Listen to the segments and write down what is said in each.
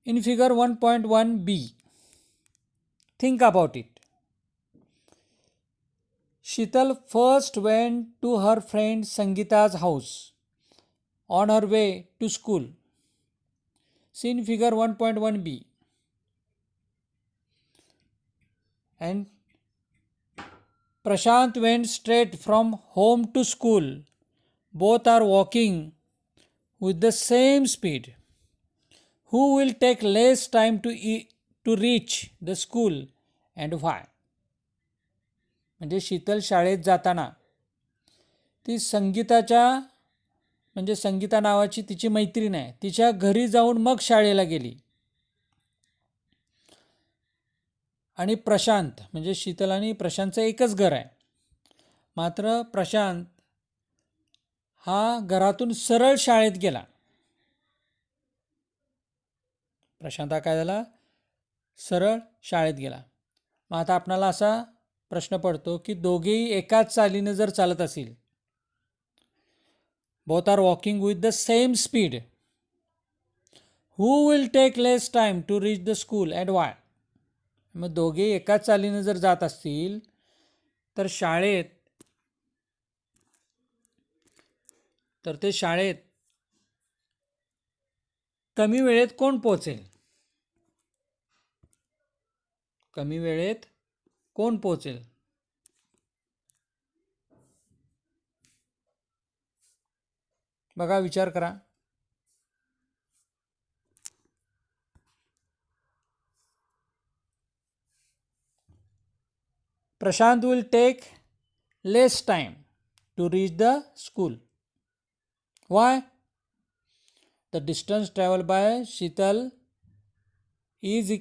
In figure 1.1b, think about it. Sheetal first went to her friend Sangeeta's house on her way to school. See in figure 1.1b. And Prashant went straight from home to school. Both are walking with the same speed. Who will take less time to reach the school and why? म्हणजे शीतल शाळेत जाताना ती संगीताच्या म्हणजे संगीता नावाची तिची मैत्रीण आहे तिच्या घरी जाऊन मग शाळेला गेली. आणि प्रशांत म्हणजे शीतल आणि प्रशांतचं एकच घर आहे. मात्र प्रशांत हा घरातून सरळ शाळेत गेला. प्रशांत हा काय झाला सरळ शाळेत गेला. मग आता आपणाला असा प्रश्न पडतो की दोघेही एकाच चालीने जर चालत असतील, both are walking with the same speed, who will take less time to reach the school and why? मग दोघे एकाच चालीने जर जात असतील तर ते शाळेत कमी वेळेत कोण पोहोचेल? कमी वेळेत कोण पोहोचेल? बघा विचार करा. Prashant will take less time to reach the school. Why? The distance traveled by Sheetal is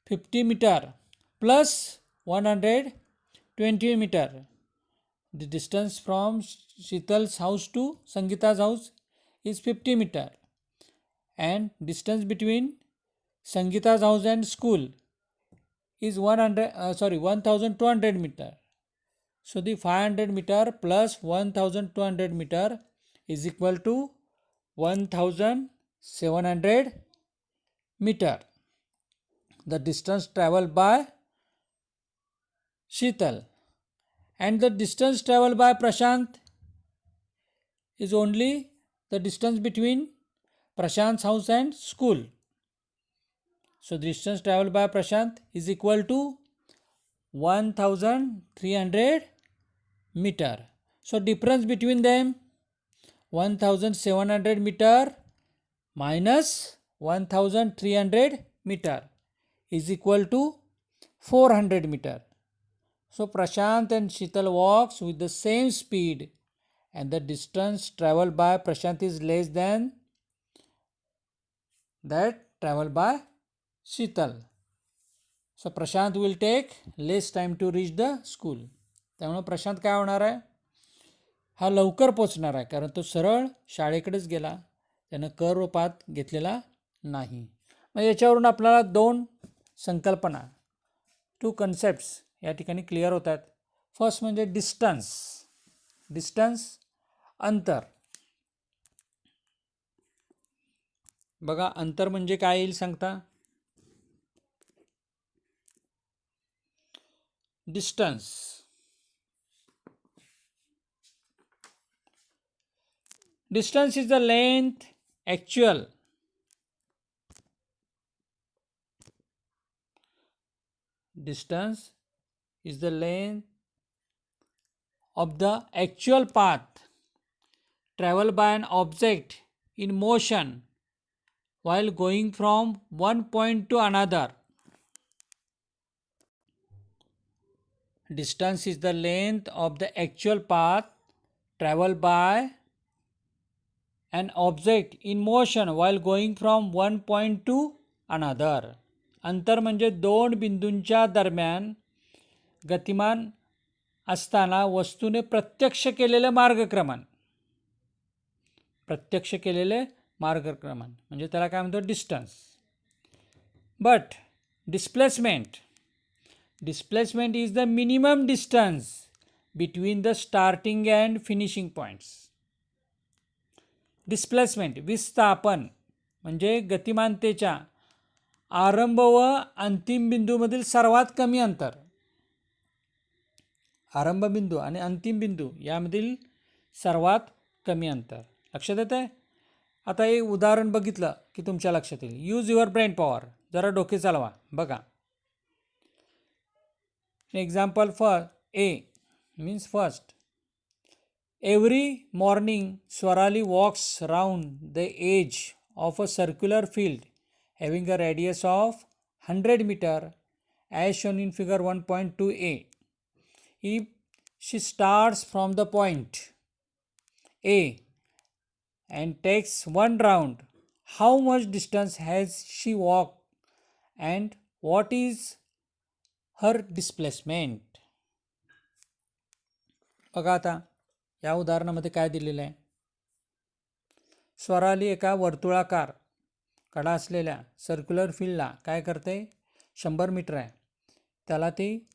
50 meter plus 120 meter. The distance from Sheetal's house to Sangeeta's house is 50 meter, and distance between Sangeeta's house and school is 1200 meter. So the 500 meter plus 1200 meter is equal to 1700 meter. The distance traveled by Sheetal, and the distance traveled by Prashant is only the distance between Prashant's house and school. So the distance traveled by Prashant is equal to 1300 meter. So difference between them 1700 meter minus 1300 meter is equal to 400 meter. So Prashant and Sheetal walks with the same speed and the distance traveled by Prashant is less than that traveled by Sheetal. So Prashant will take less time to reach the school. त्यामुळे प्रशांत काय होणार आहे? हा लवकर पोचणार आहे कारण तो सरळ शाळेकडेच गेला, त्यानं कर पाथ घेतलेला नाही. मग याच्यावरून आपल्याला दोन संकल्पना, टू कन्सेप्ट्स या ठिकाणी क्लिअर होतात. फर्स्ट म्हणजे डिस्टन्स अंतर. बघा अंतर म्हणजे काय येईल सांगता? Distance is the length actual distance is the length of the actual path traveled by an object in motion while going from one point to another. Distance is the length of the actual path traveled by an object in motion while going from one point to another. अंतर म्हणजे दोन बिंदूंच्या दरम्यान गतिमान असताना वस्तूने प्रत्यक्ष केलेले मार्गक्रमण म्हणजे त्याला काय म्हणतो? Distance. But displacement is the minimum distance between the starting and finishing points. Displacement विस्थापन म्हणजे गतिमानतेच्या आरंभ व अंतिम बिंदूमधील सर्वात कमी अंतर, आरंभ बिंदू आणि अंतिम बिंदू यामधील सर्वात कमी अंतर. लक्षात येत आहे? आता एक उदाहरण बघितलं की तुमच्या लक्षात येईल. Use your brain power. जरा डोके चालवा. बघा, example for a means first. Every morning, Swarali walks round the edge of a circular field having a radius of 100 meter as shown in figure 1.2a. If she starts from the point A and takes one round, how much distance has she walked and what is her displacement? बघा आता या उदाहरणामध्ये काय दिलेलं आहे. स्वराली एका वर्तुळाकार कडा असलेल्या सर्क्युलर फील्डला काय करते, 100 मीटर आहे त्याला ती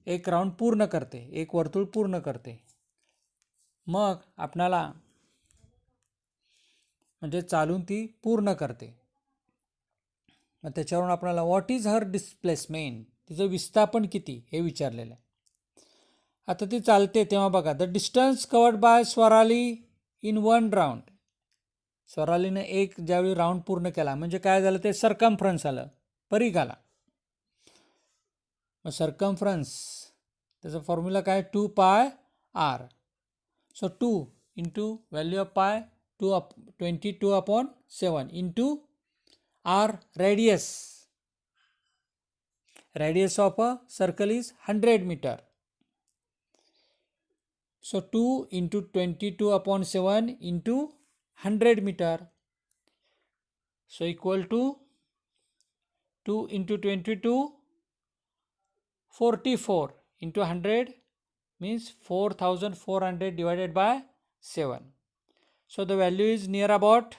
एक राऊंड पूर्ण करते, एक वर्तुळ पूर्ण करते. मग आपणाला म्हणजे चालून ती पूर्ण करते. मग त्याच्यावरून आपल्याला व्हॉट इज हर डिस्प्लेसमेंट, तिचं विस्थापन किती हे विचारलेलं आहे. आता ती चालते तेव्हा बघा, the distance covered by Swarali in one round. स्वरालीने एक ज्यावेळी राऊंड पूर्ण केला म्हणजे काय झालं, ते सर्कम्फरन्स आलं, परिघ आला. मग सर्कम्फरन्स त्याचा फॉर्म्युला काय, 2πr. So 2 into value of pi 22/7 into r radius. Radius of a circle is 100 meter. So 2 into 22/7 into 100 meter. So equal to 2 into 22, 44 into 100 means 4400 divided by 7. So the value is near about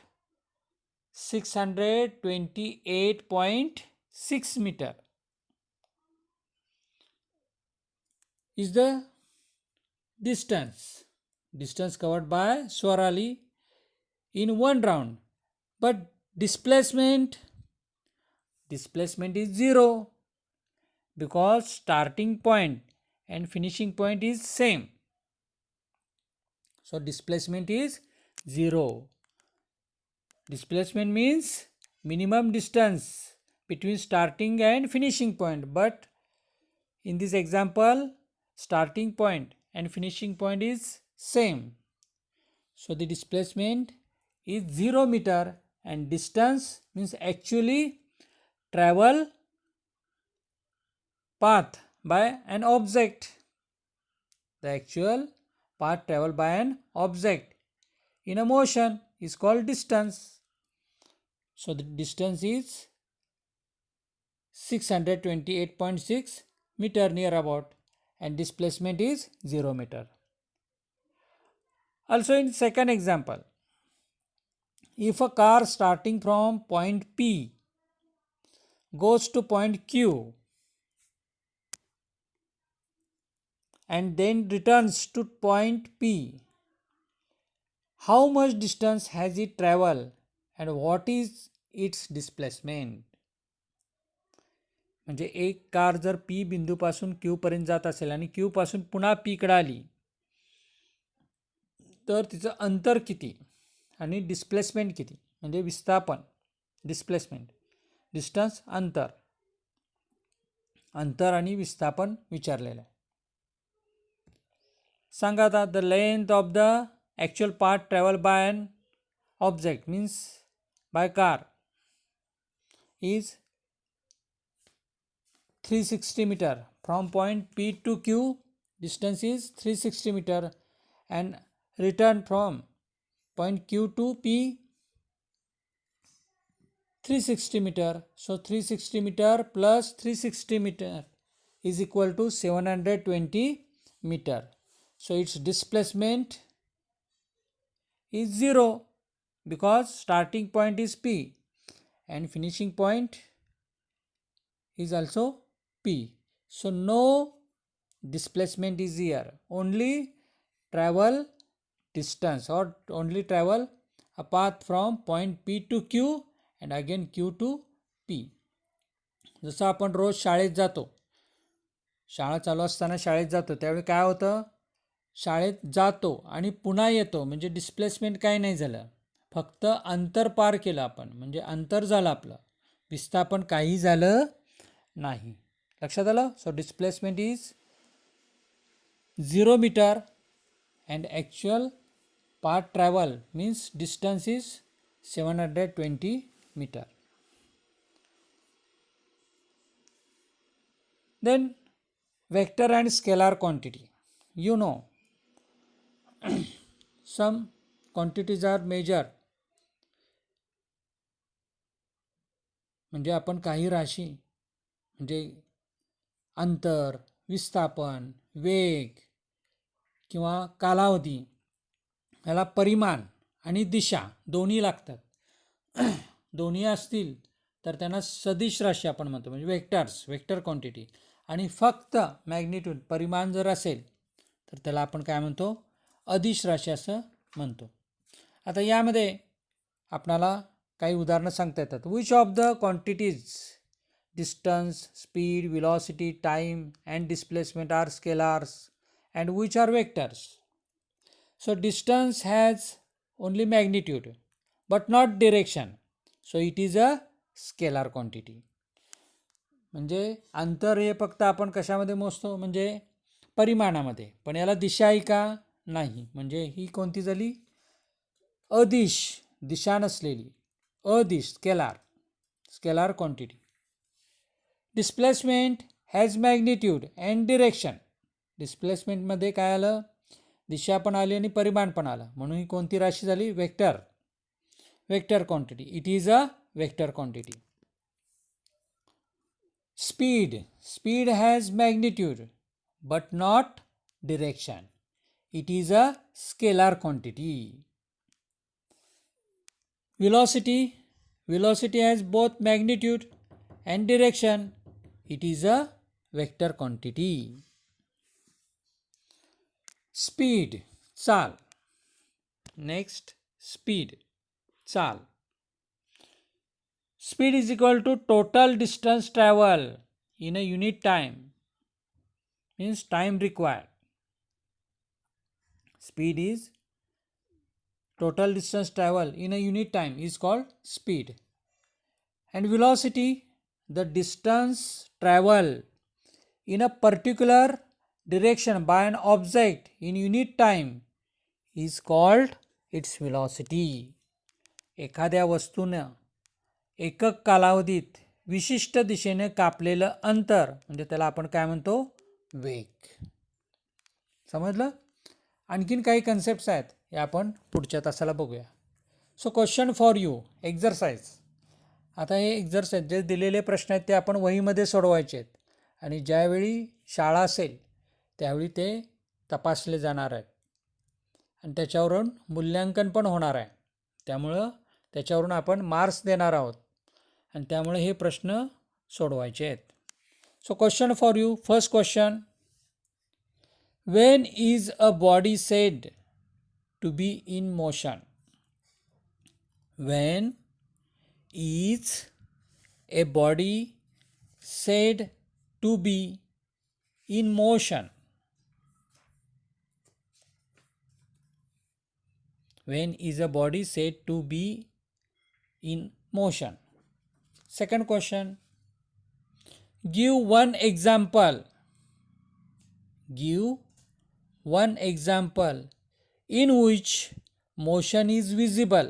628.6 meter is the distance covered by Swarali in one round. But displacement is 0 because starting point and finishing point is same. So displacement is 0. Displacement means minimum distance between starting and finishing point, but in this example starting point and finishing point is same. So the displacement is 0 meter and distance means actually travel path by an object. The actual path traveled by an object in a motion is called distance. So the distance is 628.6 meter near about and displacement is 0 meter. Also in second example, if a car starting from point P goes to point Q and then returns to point P, how much distance has it traveled and what is its displacement? म्हणजे एक car जर P बिंदूपासून Q पर्यंत जात असेल आणि Q पासून पुन्हा P कडे आली तर तिचं अंतर किती आणि डिस्प्लेसमेंट किती, म्हणजे विस्थापन, डिस्प्लेसमेंट, डिस्टन्स अंतर आणि विस्थापन विचारलेलं आहे. सांगा आता, the length of the actual path travel by an object means by car is 360 meter. From point P to Q distance is 360 meter and return from point Q to P 360 meter. So 360 meter plus 360 meter is equal to 720 meter. So its displacement is 0 because starting point is P and finishing point is also P. So no displacement is here, only travel distance or only travel a path from point P to Q and again Q to P. जसं आपण रोज शाळेत जातो, शाळा चालू असताना शाळेत जातो, त्यावेळी काय होतं, शाळेत जातो आणि पुन्हा येतो, म्हणजे डिस्प्लेसमेंट काय नाही झालं, फक्त अंतर पार केलं आपण, म्हणजे अंतर झालं आपलं, विस्थापन काही झालं नाही. लक्षात आलं? So displacement is 0 metre and actual path travel means distance is 720 meter. Then vector and scalar quantity. You know, some quantities are measured. म्हणजे आपण काही राशी म्हणजे अंतर, विस्थापन, वेग किंवा कालावधी, याला परिमाण आणि दिशा दोन्ही लागतात. दोन्ही असतील तर त्यांना सदिश राशी आपण म्हणतो, म्हणजे वेक्टर्स, वेक्टर क्वांटिटी. आणि फक्त मॅग्निट्यूड परिमाण जर असेल तर त्याला आपण काय म्हणतो, अदिश राशी असं म्हणतो. आता यामध्ये आपणाला काही उदाहरणं सांगता येतात. Which of the quantities distance, speed, velocity, time and displacement are scalars and which are vectors. So distance has only magnitude but not direction, so it is a scalar quantity. म्हणजे अंतर हे फक्त आपण कशामध्ये मोजतो, म्हणजे परिमाणामध्ये, पण याला दिशा आहे का, नाही, म्हणजे ही कोणती झाली, अदिश, दिशा नसलेली, अदिश, scalar, scalar quantity. Displacement has magnitude and direction. डिस्प्लेसमेंटमध्ये काय आलं, दिशा पण आली आणि परिमाण पण आलं, म्हणून ही कोणती राशी झाली, vector, vector quantity. It is a vector quantity. Speed, speed has magnitude but not direction, it is a scalar quantity. velocity, velocity has both magnitude and direction, it is a vector quantity. Speed, चाल. Next, speed, चाल. Speed is equal to total distance travel in a unit time, means time required. Speed is total distance travel in a unit time is called speed. And velocity, the distance travel in a particular direction by an object in unit time is called its velocity. एखाद्या वस्तूनं एकक कालावधीत विशिष्ट दिशेने कापलेलं अंतर म्हणजे त्याला आपण काय म्हणतो, वेग. समजलं? आणखीन काही कन्सेप्ट्स आहेत, हे आपण पुढच्या तासाला बघूया. So question for you, exercise. आता हे एक्झरसाइज जे दिलेले प्रश्न आहेत ते आपण वहीमध्ये सोडवायचे आहेत आणि ज्यावेळी शाळा असेल त्यावेळी ते तपासले जाणार आहेत आणि त्याच्यावरून मूल्यांकन पण होणार आहे. त्यामुळं त्याच्यावरून आपण मार्क्स देणार आहोत आणि त्यामुळे हे प्रश्न सोडवायचे आहेत. So question for you, first question, when is a body said to be in motion? When is a body said to be in motion? When is a body said to be in motion? Second question, give one example. Give one example in which motion is visible.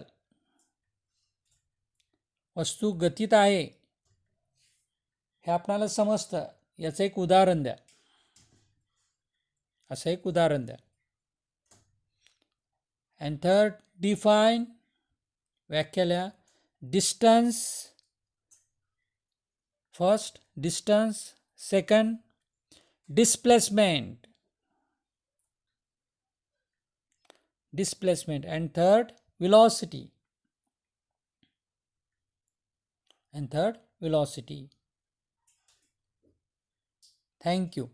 वस्तू गतीत आहे हे आपल्याला समजतं, याचं एक उदाहरण द्या. असं एक उदाहरण द्या. अँड थर्ड, डिफाईन, व्याख्या लिहा. Distance, first distance, second displacement, displacement, and third velocity, and third velocity. Thank you.